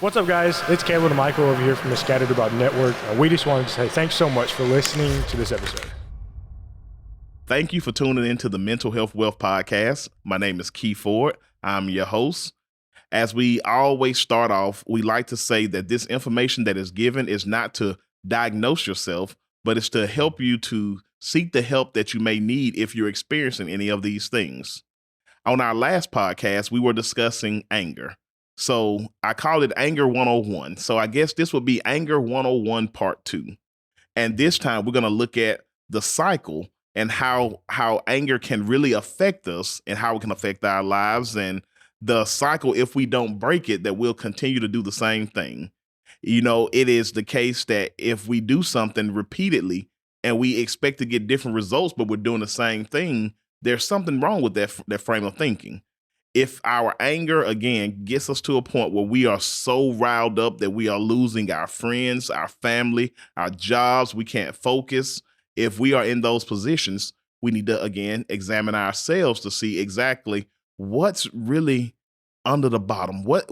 What's up, guys? It's Caleb and Michael over here from the Scattered About Network. We just wanted to say thanks so much for listening to this episode. Thank you for tuning into the Mental Health Wealth Podcast. My name is Key Ford. I'm your host. As we always start off, we like to say that this information that is given is not to diagnose yourself, but it's to help you to seek the help that you may need if you're experiencing any of these things. On our last podcast, we were discussing anger. So I called it Anger 101. So I guess this would be Anger 101 Part 2. And this time we're going to look at the cycle and how anger can really affect us and how it can affect our lives, and the cycle, if we don't break it, that we'll continue to do the same thing. You know, it is the case that if we do something repeatedly and we expect to get different results, but we're doing the same thing, there's something wrong with that frame of thinking. If our anger, again, gets us to a point where we are so riled up that we are losing our friends, our family, our jobs, we can't focus. If we are in those positions, we need to, again, examine ourselves to see exactly what's really under the bottom. What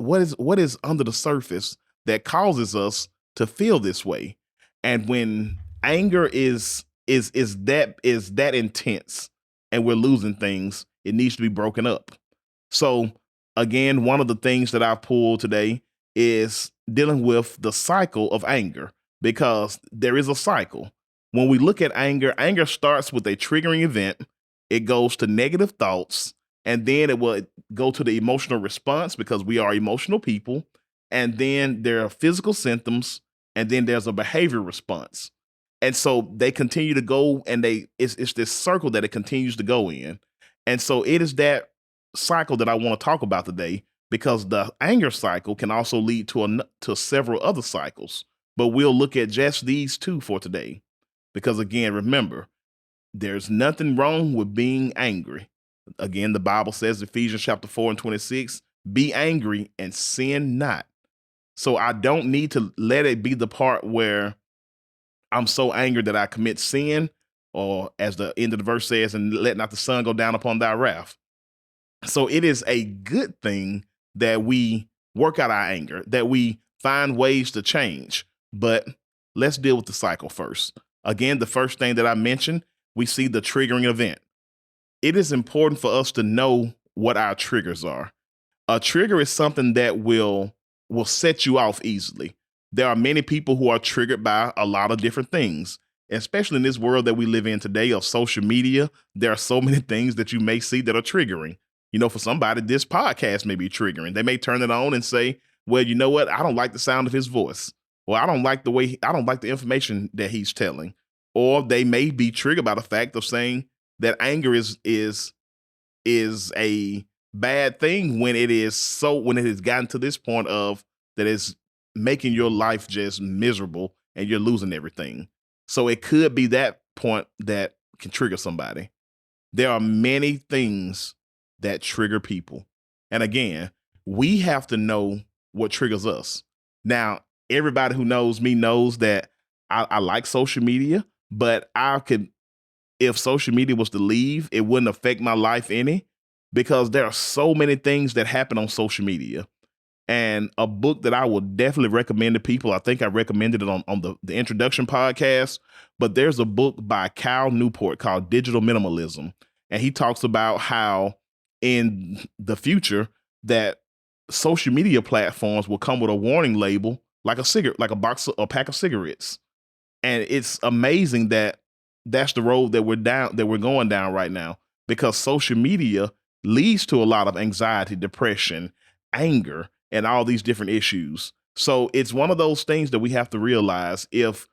is under the surface that causes us to feel this way? And when anger is that intense and we're losing things, it needs to be broken up. So again, one of the things that I pulled today is dealing with the cycle of anger, because there is a cycle. When we look at anger, anger starts with a triggering event. It goes to negative thoughts, and then it will go to the emotional response because we are emotional people. And then there are physical symptoms, and then there's a behavior response. And so they continue to go, and it's this circle that it continues to go in. And so it is that cycle that I want to talk about today, because the anger cycle can also lead to several other cycles, but we'll look at just these two for today. Because again, remember, there's nothing wrong with being angry. Again, the Bible says, Ephesians chapter 4:26, be angry and sin not. So I don't need to let it be the part where I'm so angry that I commit sin, or as the end of the verse says, and let not the sun go down upon thy wrath. So it is a good thing that we work out our anger, that we find ways to change. But let's deal with the cycle first. Again, the first thing that I mentioned, we see the triggering event. It is important for us to know what our triggers are. A trigger is something that will set you off easily. There are many people who are triggered by a lot of different things, especially in this world that we live in today of social media. There are so many things that you may see that are triggering. You know, for somebody, this podcast may be triggering. They may turn it on and say, well, you know what? I don't like the sound of his voice. Or I don't like the information that he's telling. Or they may be triggered by the fact of saying that anger is a bad thing when it has gotten to this point of that is making your life just miserable and you're losing everything. So it could be that point that can trigger somebody. There are many things that trigger people. And again, we have to know what triggers us. Now, everybody who knows me knows that I like social media, but if social media was to leave, it wouldn't affect my life any, because there are so many things that happen on social media. And a book that I would definitely recommend to people, I think I recommended it on the introduction podcast, but there's a book by Cal Newport called Digital Minimalism. And he talks about how in the future that social media platforms will come with a warning label, like a pack of cigarettes. And it's amazing that that's the road that we're going down right now, because social media leads to a lot of anxiety, depression, anger, and all these different issues. So it's one of those things that we have to realize. If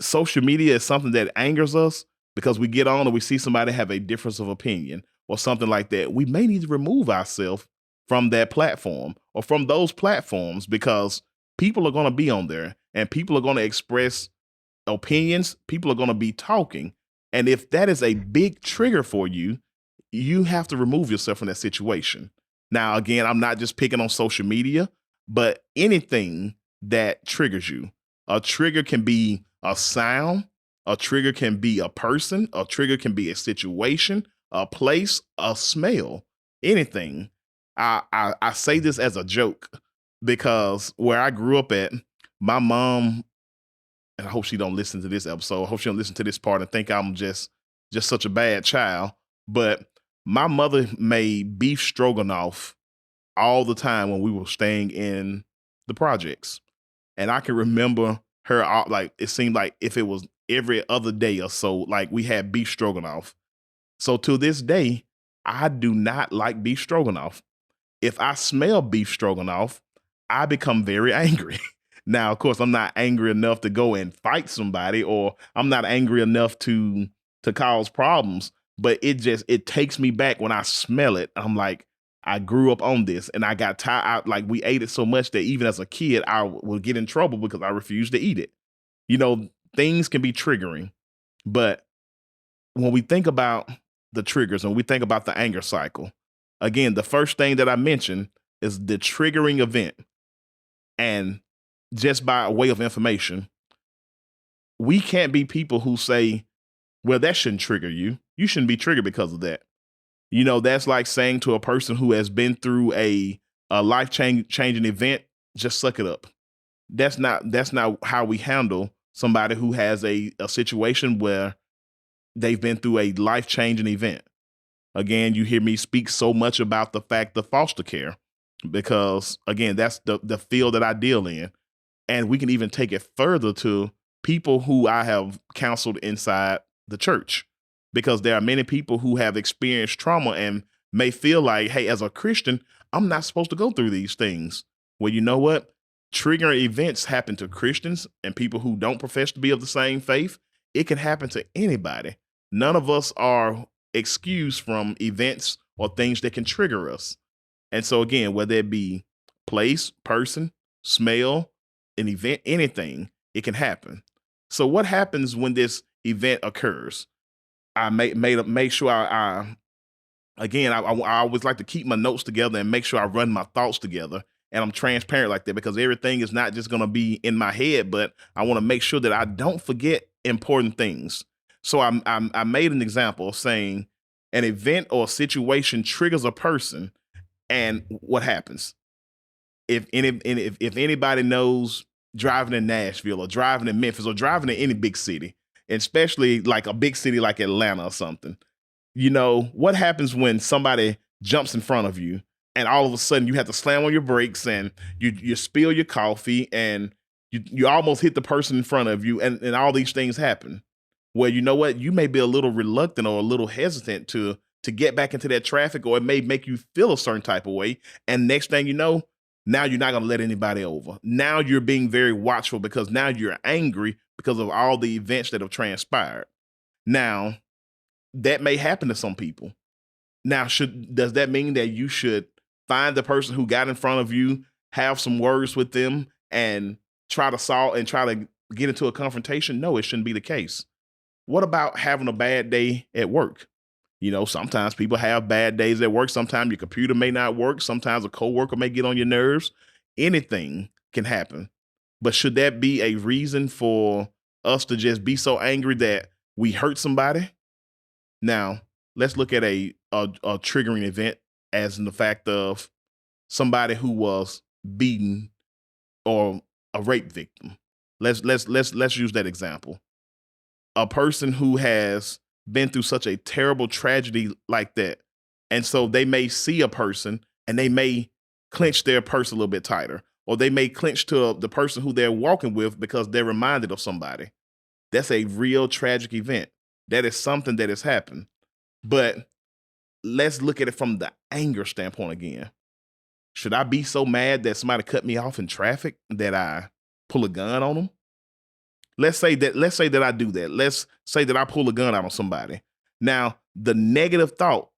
social media is something that angers us because we get on and we see somebody have a difference of opinion or something like that, we may need to remove ourselves from that platform or from those platforms, because people are going to be on there and people are going to express opinions. People are going to be talking. And if that is a big trigger for you, you have to remove yourself from that situation. Now, again, I'm not just picking on social media, but anything that triggers you. A trigger can be a sound. A trigger can be a person. A trigger can be a situation, a place, a smell, anything. I say this as a joke, because where I grew up at, my mom, and I hope she don't listen to this episode. I hope she don't listen to this part and think I'm just such a bad child. But my mother made beef stroganoff all the time when we were staying in the projects. And I can remember her, like, it seemed like if it was every other day or so, like we had beef stroganoff. So to this day, I do not like beef stroganoff. If I smell beef stroganoff, I become very angry. Now, of course, I'm not angry enough to go and fight somebody, or I'm not angry enough to cause problems, but it takes me back when I smell it. I'm like, I grew up on this and I got tired. Like we ate it so much that even as a kid, I would get in trouble because I refused to eat it. You know, things can be triggering, but when we think about the triggers and we think about the anger cycle, again, the first thing that I mentioned is the triggering event. And just by way of information, we can't be people who say, well, that shouldn't trigger you. You shouldn't be triggered because of that. You know, that's like saying to a person who has been through a life changing event, just suck it up. That's not how we handle somebody who has a situation where they've been through a life changing event. Again, you hear me speak so much about the fact of foster care because, again, that's the field that I deal in. And we can even take it further to people who I have counseled inside the church, because there are many people who have experienced trauma and may feel like, hey, as a Christian, I'm not supposed to go through these things. Well, you know what? Triggering events happen to Christians and people who don't profess to be of the same faith. It can happen to anybody. None of us are excused from events or things that can trigger us. And so again, whether it be place, person, smell, an event, anything, it can happen. So what happens when this event occurs? I make sure I always like to keep my notes together and make sure I run my thoughts together. And I'm transparent like that because everything is not just going to be in my head, but I want to make sure that I don't forget important things. So I made an example of saying an event or situation triggers a person, and what happens if anybody knows driving in Nashville or driving in Memphis or driving in any big city, and especially like a big city like Atlanta or something, you know, what happens when somebody jumps in front of you and all of a sudden you have to slam on your brakes and you spill your coffee and you almost hit the person in front of you and all these things happen. Well, you know what? You may be a little reluctant or a little hesitant to get back into that traffic, or it may make you feel a certain type of way. And next thing you know, now you're not going to let anybody over. Now you're being very watchful because now you're angry because of all the events that have transpired. Now, that may happen to some people. Now, does that mean that you should find the person who got in front of you, have some words with them, and try to get into a confrontation? No, it shouldn't be the case. What about having a bad day at work? You know, sometimes people have bad days at work. Sometimes your computer may not work. Sometimes a coworker may get on your nerves. Anything can happen. But should that be a reason for us to just be so angry that we hurt somebody? Now, let's look at a triggering event as in the fact of somebody who was beaten or a rape victim. Let's use that example. A person who has been through such a terrible tragedy like that, and so they may see a person and they may clench their purse a little bit tighter, or they may clench to the person who they're walking with because they're reminded of somebody. That's a real tragic event. That is something that has happened. But let's look at it from the anger standpoint again. Should I be so mad that somebody cut me off in traffic that I pull a gun on them? Let's say that I do that. Let's say that I pull a gun out on somebody. Now, the negative thought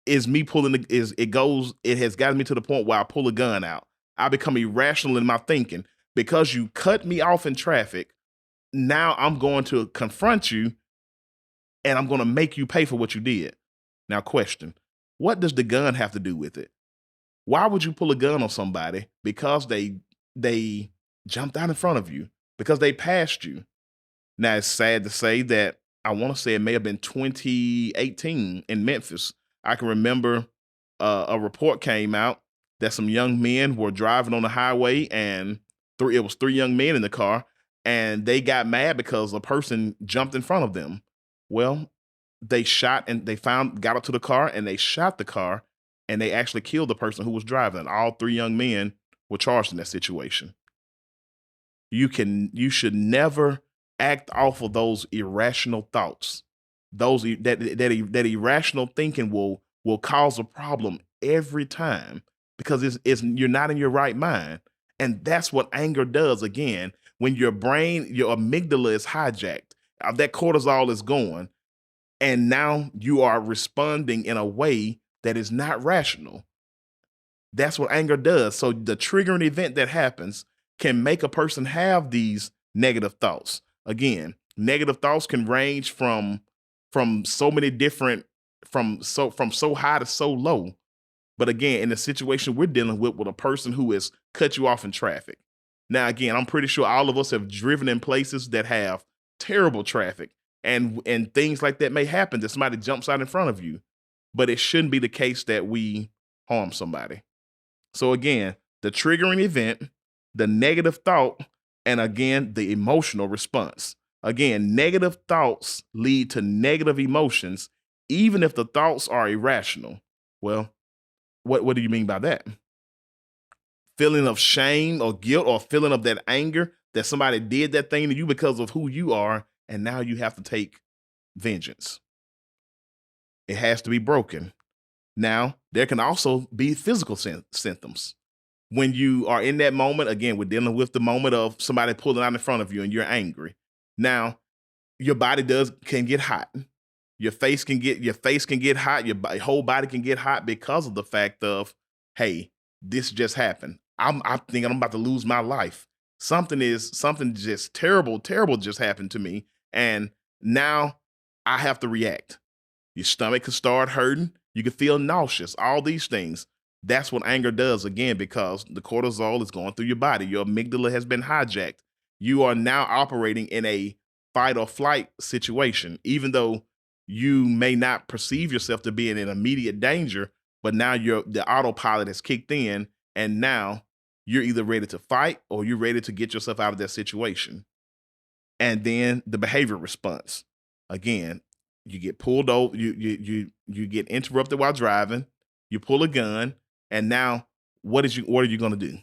is me it has gotten me to the point where I pull a gun out. I become irrational in my thinking because you cut me off in traffic. Now I'm going to confront you and I'm going to make you pay for what you did. Now, question, what does the gun have to do with it? Why would you pull a gun on somebody? Because they jumped out in front of you, because they passed you. Now, it's sad to say that I want to say it may have been 2018 in Memphis. I can remember a report came out that some young men were driving on the highway, and it was three young men in the car, and they got mad because a person jumped in front of them. Well, they shot and got up to the car and they shot the car, and they actually killed the person who was driving. All three young men were charged in that situation. You should never act off of those irrational thoughts. That irrational thinking will cause a problem every time, because it's you're not in your right mind. And that's what anger does. Again, when your brain, your amygdala is hijacked, that cortisol is going, and now you are responding in a way that is not rational. That's what anger does. So the triggering event that happens can make a person have these negative thoughts. Again, negative thoughts can range from so many different, from so high to so low. But again, in the situation we're dealing with a person who has cut you off in traffic. Now, again, I'm pretty sure all of us have driven in places that have terrible traffic, and things like that may happen, that somebody jumps out in front of you. But it shouldn't be the case that we harm somebody. So again, the triggering event, the negative thought, and again, the emotional response. Again, negative thoughts lead to negative emotions, even if the thoughts are irrational. Well, what do you mean by that? Feeling of shame or guilt, or feeling of that anger that somebody did that thing to you because of who you are, and now you have to take vengeance. It has to be broken. Now, there can also be physical symptoms. When you are in that moment, again, we're dealing with the moment of somebody pulling out in front of you and you're angry. Now, your body can get hot. Your face can get hot. Your whole body can get hot because of the fact of, hey, this just happened. I'm thinking I'm about to lose my life. Something just terrible just happened to me, and now I have to react. Your stomach could start hurting. You could feel nauseous. All these things. That's what anger does, again, because the cortisol is going through your body. Your amygdala has been hijacked. You are now operating in a fight or flight situation, even though you may not perceive yourself to be in an immediate danger, but now the autopilot has kicked in, and now you're either ready to fight or you're ready to get yourself out of that situation. And then the behavior response. Again, you get pulled over, you get interrupted while driving, you pull a gun, and now what are you gonna do?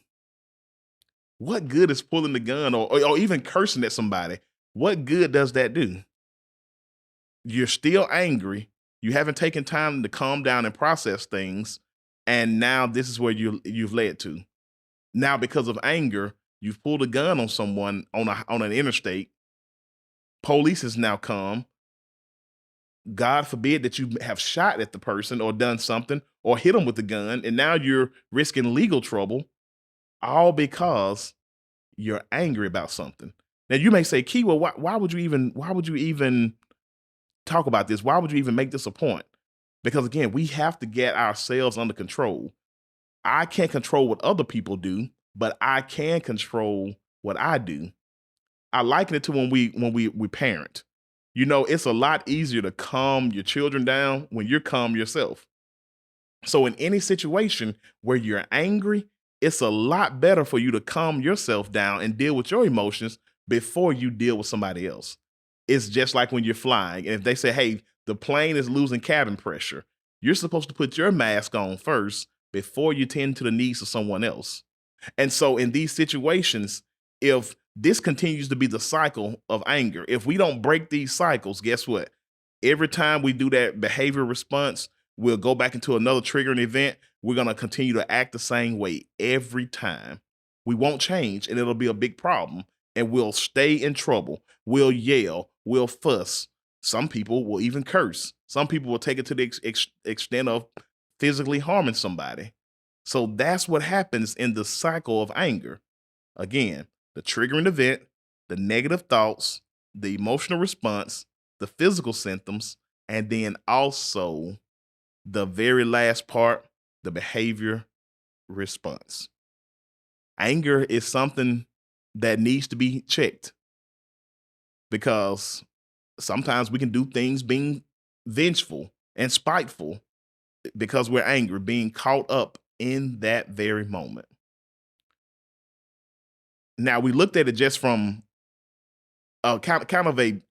What good is pulling the gun, or even cursing at somebody? What good does that do? You're still angry. You haven't taken time to calm down and process things, and now this is where you've led to. Now, because of anger, you've pulled a gun on someone on an interstate. Police has now come. God forbid that you have shot at the person or done something or hit them with the gun, and now you're risking legal trouble, all because you're angry about something. Now you may say, Key, well, why would you even talk about this? Why would you even make this a point? Because again, we have to get ourselves under control. I can't control what other people do, but I can control what I do. I liken it to when we parent. You know, it's a lot easier to calm your children down when you're calm yourself. So in any situation where you're angry, it's a lot better for you to calm yourself down and deal with your emotions before you deal with somebody else. It's just like when you're flying, and if they say, hey, the plane is losing cabin pressure, you're supposed to put your mask on first before you tend to the needs of someone else. And so in these situations, if this continues to be the cycle of anger, if we don't break these cycles, guess what? Every time we do that behavior response, we'll go back into another triggering event. We're going to continue to act the same way every time. We won't change, and it'll be a big problem, and we'll stay in trouble. We'll yell, we'll fuss. Some people will even curse. Some people will take it to the extent of physically harming somebody. So that's what happens in the cycle of anger. Again, the triggering event, the negative thoughts, the emotional response, the physical symptoms, and then also the very last part, the behavior response. Anger is something that needs to be checked, because sometimes we can do things being vengeful and spiteful because we're angry, being caught up in that very moment. Now we looked at it just from kind of an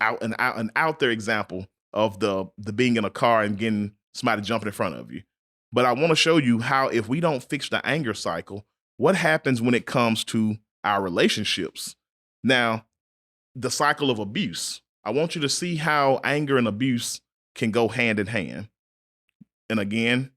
out there example of the being in a car and getting somebody jumping in front of you. But I want to show you how if we don't fix the anger cycle, what happens when it comes to our relationships. Now, the cycle of abuse. I want you to see how anger and abuse can go hand in hand. And again,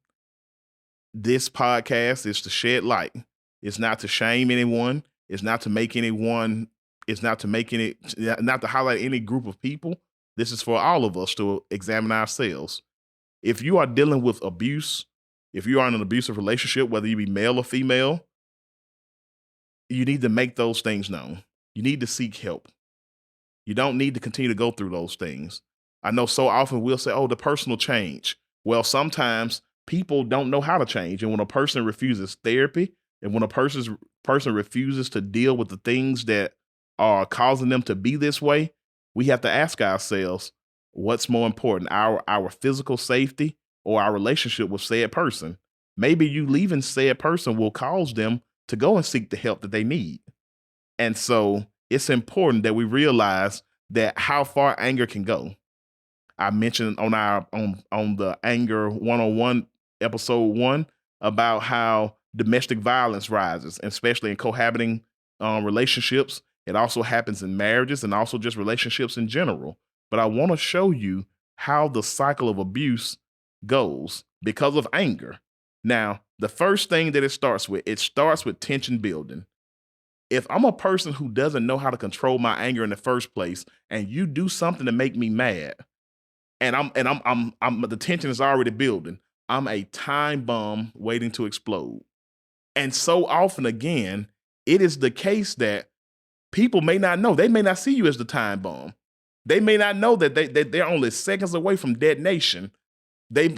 this podcast is to shed light. It's not to shame anyone. It's not to make anyone, it's not to make any, not to highlight any group of people. This is for all of us to examine ourselves. If you are dealing with abuse, if you are in an abusive relationship, whether you be male or female, you need to make those things known. You need to seek help. You don't need to continue to go through those things. I know so often we'll say, oh, the personal change. Well, sometimes people don't know how to change. And when a person refuses therapy and when a person refuses to deal with the things that are causing them to be this way, we have to ask ourselves, what's more important, our physical safety or our relationship with said person? Maybe you leaving said person will cause them to go and seek the help that they need. And so it's important that we realize that how far anger can go. I mentioned on the Anger 101 episode 1 about how domestic violence rises, especially in cohabiting relationships. It also happens in marriages and also just relationships in general. But I want to show you how the cycle of abuse goes because of anger. Now, the first thing that it starts with tension building. If I'm a person who doesn't know how to control my anger in the first place, and you do something to make me mad, and I'm the tension is already building, I'm a time bomb waiting to explode. And so often again, it is the case that people may not know. They may not see you as the time bomb. They may not know that they're only seconds away from detonation. They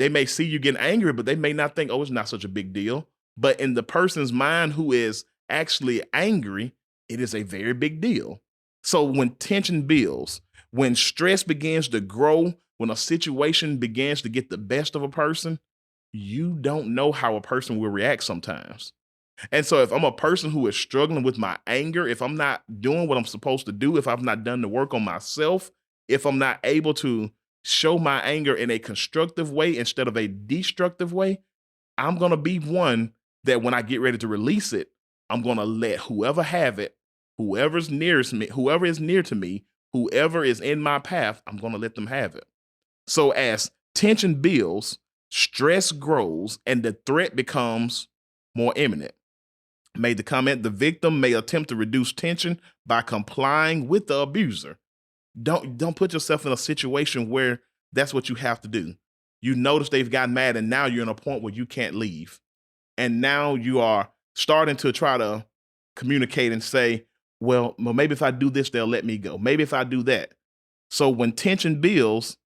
may see you getting angry, but they may not think, oh, it's not such a big deal. But in the person's mind who is actually angry, it is a very big deal. So when tension builds, when stress begins to grow, when a situation begins to get the best of a person, you don't know how a person will react sometimes. And so if I'm a person who is struggling with my anger, if I'm not doing what I'm supposed to do, if I've not done the work on myself, if I'm not able to show my anger in a constructive way instead of a destructive way, I'm going to be one that when I get ready to release it, I'm going to let whoever have it, whoever's nearest me, whoever is near to me, whoever is in my path, I'm going to let them have it. So as tension builds, stress grows, and the threat becomes more imminent. Made the comment, the victim may attempt to reduce tension by complying with the abuser. Don't put yourself in a situation where that's what you have to do. You notice they've gotten mad and now you're in a point where you can't leave. And now you are starting to try to communicate and say, well, maybe if I do this, they'll let me go. Maybe if I do that. So when tension builds,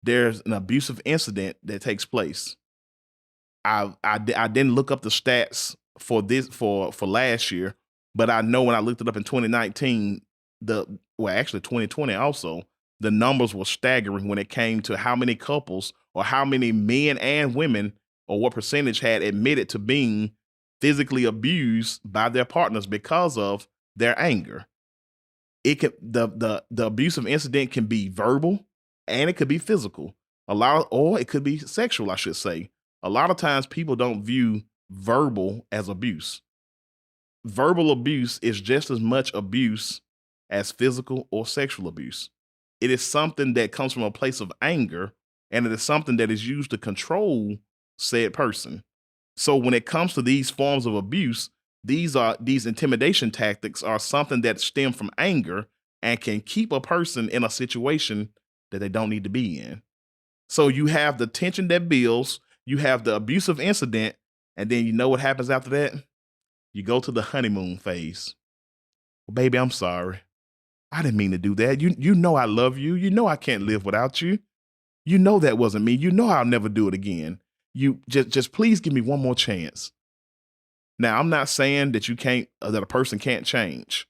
there's an abusive incident that takes place. I didn't look up the stats for last year, but I know when I looked it up in 2019, actually 2020 also, the numbers were staggering when it came to how many couples or how many men and women or what percentage had admitted to being physically abused by their partners because of their anger. It could the abusive incident can be verbal and it could be physical. Or it could be sexual, I should say. A lot of times people don't view verbal as abuse. Verbal abuse is just as much abuse as physical or sexual abuse. It is something that comes from a place of anger, and it is something that is used to control said person. So when it comes to these forms of abuse, these intimidation tactics are something that stem from anger and can keep a person in a situation that they don't need to be in. So you have the tension that builds, you have the abusive incident, and then you know what happens after that? You go to the honeymoon phase. Well, baby, I'm sorry. I didn't mean to do that. You know I love you. You know I can't live without you. You know that wasn't me. You know I'll never do it again. You just please give me one more chance. Now, I'm not saying that that a person can't change,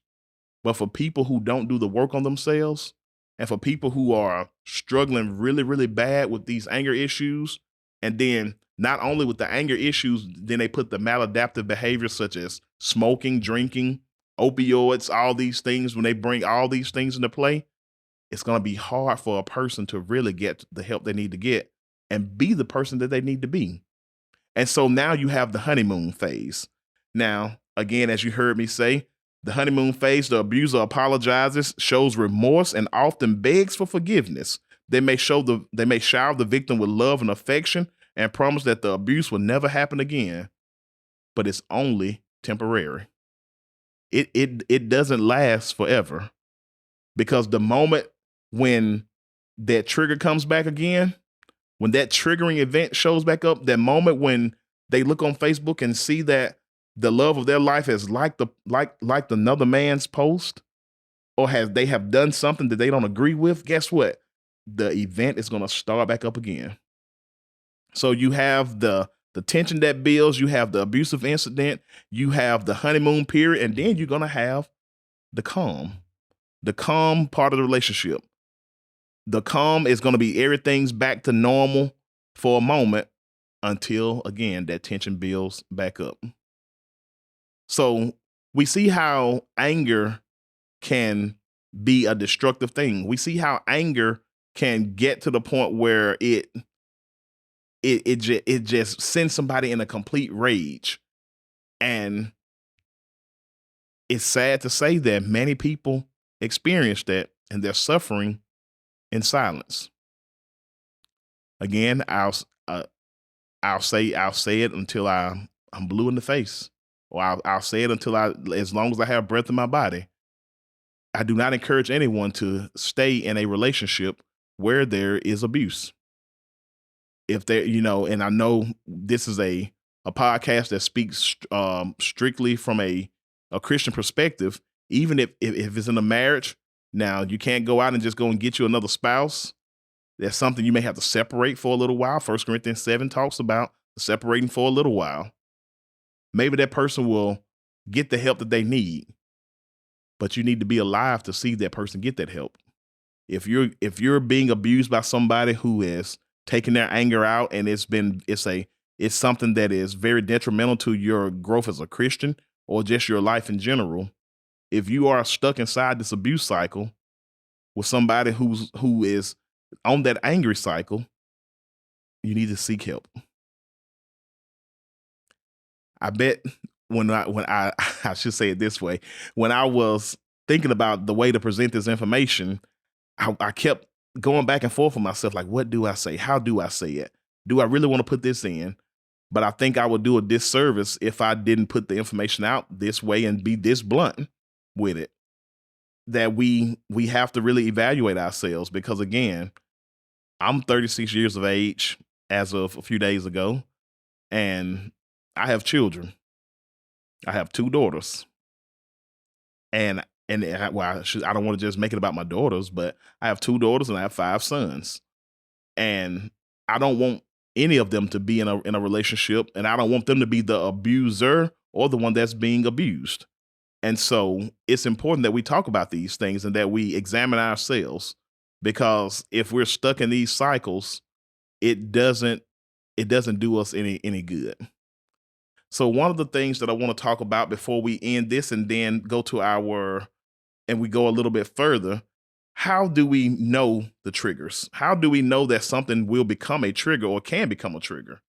but for people who don't do the work on themselves, and for people who are struggling really, really bad with these anger issues, and then not only with the anger issues, then they put the maladaptive behaviors such as smoking, drinking, opioids, all these things. When they bring all these things into play, it's going to be hard for a person to really get the help they need to get and be the person that they need to be. And so now you have the honeymoon phase. Now, again, as you heard me say, the honeymoon phase, the abuser apologizes, shows remorse, and often begs for forgiveness. They may shower the victim with love and affection and promise that the abuse will never happen again, but it's only temporary. It doesn't last forever, because the moment when that trigger comes back again, when that triggering event shows back up, that moment when they look on Facebook and see that the love of their life has liked another man's post, or they have done something that they don't agree with, guess what? The event is going to start back up again. So you have the tension that builds, you have the abusive incident, you have the honeymoon period, and then you're going to have the calm part of the relationship. The calm is going to be everything's back to normal for a moment until, again, that tension builds back up. So we see how anger can be a destructive thing. We see how anger can get to the point where it just sends somebody in a complete rage. And it's sad to say that many people experience that, and they're suffering in silence. Again, I'll say it until I'm blue in the face, or I'll say it until as long as I have breath in my body. I do not encourage anyone to stay in a relationship where there is abuse. If there, and I know this is a podcast that speaks strictly from a Christian perspective. Even if it's in a marriage, now you can't go out and just go and get you another spouse. That's something you may have to separate for a little while. 1 Corinthians 7 talks about separating for a little while. Maybe that person will get the help that they need, but you need to be alive to see that person get that help. If you're being abused by somebody who is taking their anger out, and it's something that is very detrimental to your growth as a Christian or just your life in general, if you are stuck inside this abuse cycle with somebody who is on that angry cycle, you need to seek help. I bet when I I should say it this way, when I was thinking about the way to present this information, I kept going back and forth with myself, like, what do I say? How do I say it? Do I really want to put this in? But I think I would do a disservice if I didn't put the information out this way and be this blunt with it. That we have to really evaluate ourselves, because again, I'm 36 years of age as of a few days ago, and I have children. I have 2 daughters, and I don't want to just make it about my daughters, but I have 2 daughters and I have 5 sons, and I don't want any of them to be in a relationship, and I don't want them to be the abuser or the one that's being abused. And so it's important that we talk about these things and that we examine ourselves, because if we're stuck in these cycles, it doesn't do us any good. So one of the things that I want to talk about before we end this and then go and we go a little bit further, how do we know the triggers? How do we know that something will become a trigger or can become a trigger?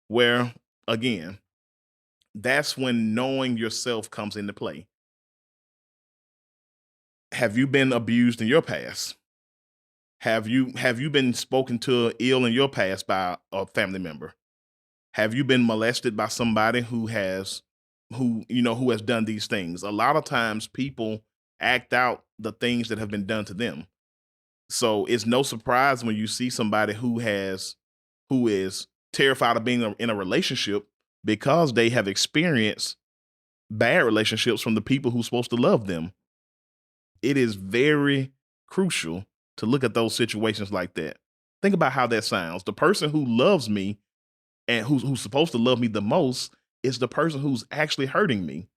Where, again, that's when knowing yourself comes into play. Have you been abused in your past? Have you been spoken to ill in your past by a family member? Have you been molested by somebody who has done these things? A lot of times people act out the things that have been done to them. So it's no surprise when you see somebody who is terrified of being in a relationship, because they have experienced bad relationships from the people who's supposed to love them. It is very crucial to look at those situations like that. Think about how that sounds. The person who loves me and who's supposed to love me the most is the person who's actually hurting me.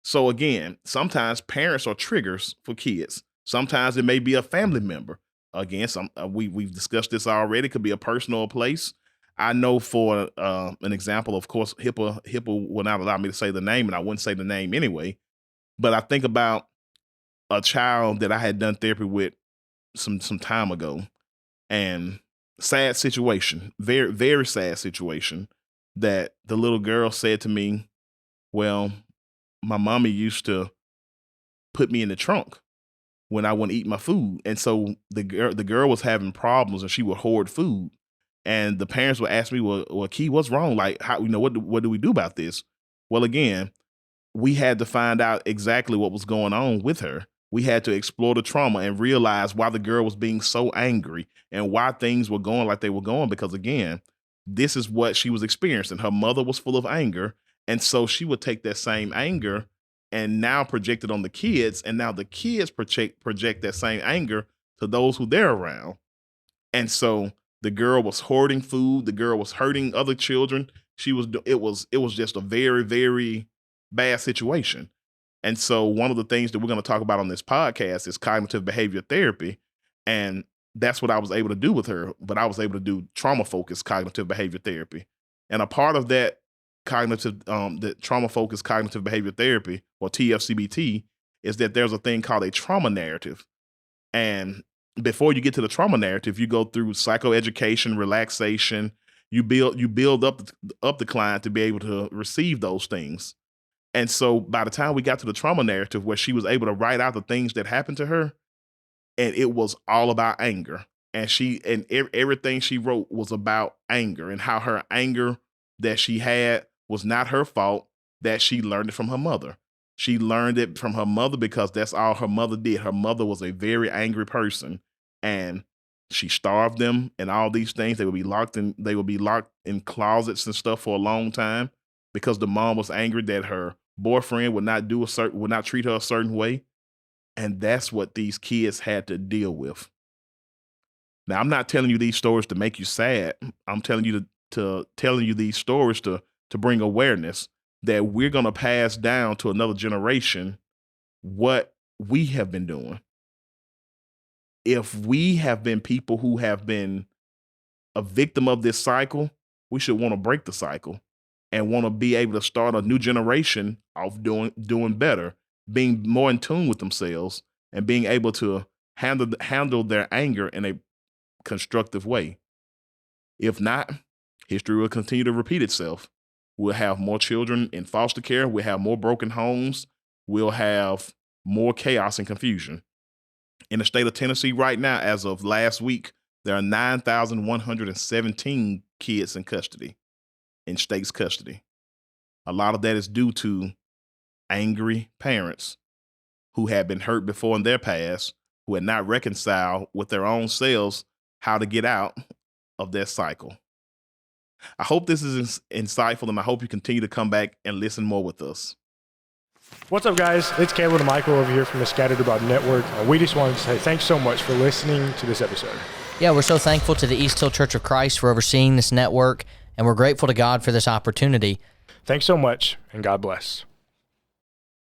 So again, sometimes parents are triggers for kids. Sometimes it may be a family member. Again, we've discussed this already. It could be a person or a place. I know for an example, of course, HIPAA will not allow me to say the name, and I wouldn't say the name anyway. But I think about a child that I had done therapy with some time ago, and sad situation, very, very sad situation, that the little girl said to me, well, my mommy used to put me in the trunk when I wouldn't eat my food. And so the girl was having problems, and she would hoard food. And the parents would ask me, well, Key, what's wrong? Like, how, what do we do about this? Well, again, we had to find out exactly what was going on with her. We had to explore the trauma and realize why the girl was being so angry and why things were going like they were going. Because again, this is what she was experiencing. Her mother was full of anger. And so she would take that same anger and now project it on the kids. And now the kids project that same anger to those who they're around. And so the girl was hoarding food. The girl was hurting other children. It was just a very, very bad situation. And so one of the things that we're going to talk about on this podcast is cognitive behavior therapy. And that's what I was able to do with her. But I was able to do trauma-focused cognitive behavior therapy. And a part of that the trauma-focused cognitive behavior therapy, or TFCBT, is that there's a thing called a trauma narrative. And before you get to the trauma narrative, you go through psychoeducation, relaxation. You build up the client to be able to receive those things. And so by the time we got to the trauma narrative, where she was able to write out the things that happened to her, and it was all about anger. And everything she wrote was about anger, and how her anger that she had was not her fault, that she learned it from her mother. She learned it from her mother because that's all her mother did. Her mother was a very angry person, and she starved them and all these things. They would be locked in closets and stuff for a long time because the mom was angry that her boyfriend would not treat her a certain way. And that's what these kids had to deal with. Now, I'm not telling you these stories to make you sad. I'm telling you telling you these stories to bring awareness that we're going to pass down to another generation what we have been doing. If we have been people who have been a victim of this cycle, we should want to break the cycle and want to be able to start a new generation of doing better, being more in tune with themselves, and being able to handle their anger in a constructive way. If not, history will continue to repeat itself. We'll have more children in foster care. We'll have more broken homes. We'll have more chaos and confusion. In the state of Tennessee right now, as of last week, there are 9,117 kids in custody, in state's custody. A lot of that is due to angry parents who had been hurt before in their past, who had not reconciled with their own selves how to get out of their cycle. I hope this is insightful, and I hope you continue to come back and listen more with us. What's up, guys? It's Caleb and Michael over here from the Scattered About Network. We just wanted to say thanks so much for listening to this episode. Yeah, we're so thankful to the East Hill Church of Christ for overseeing this network, and we're grateful to God for this opportunity. Thanks so much, and God bless.